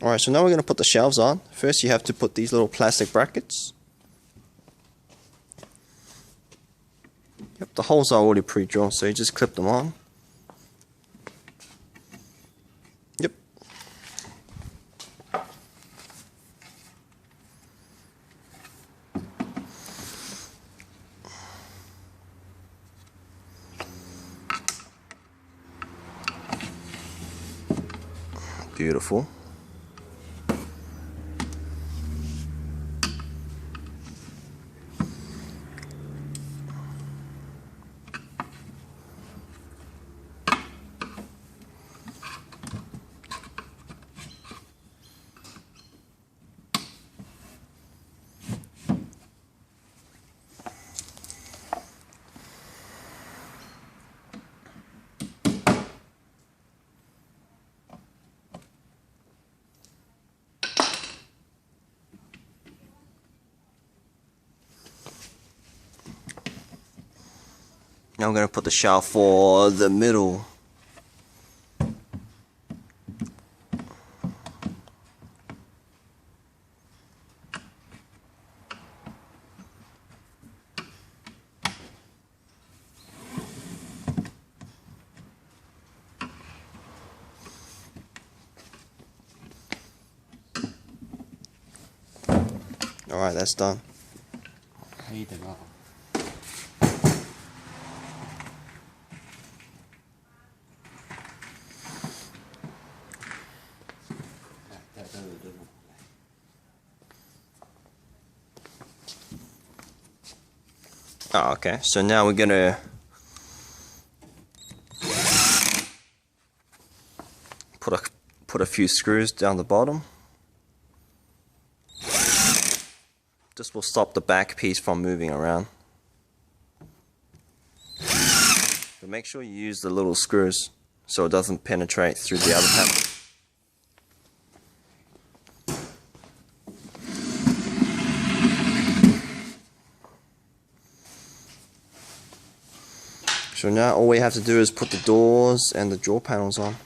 Alright, so now we're going to put the shelves on. First you have to put these little plastic brackets. Yep, the holes are already pre-drilled, so you just clip them on. Yep. Beautiful. Now I'm going to put the shelf for the middle. Alright, that's done. Oh, okay, so now we're gonna put a few screws down the bottom. This will stop the back piece from moving around. But make sure you use the little screws so it doesn't penetrate through the other panel. So now all we have to do is put the doors and the door panels on.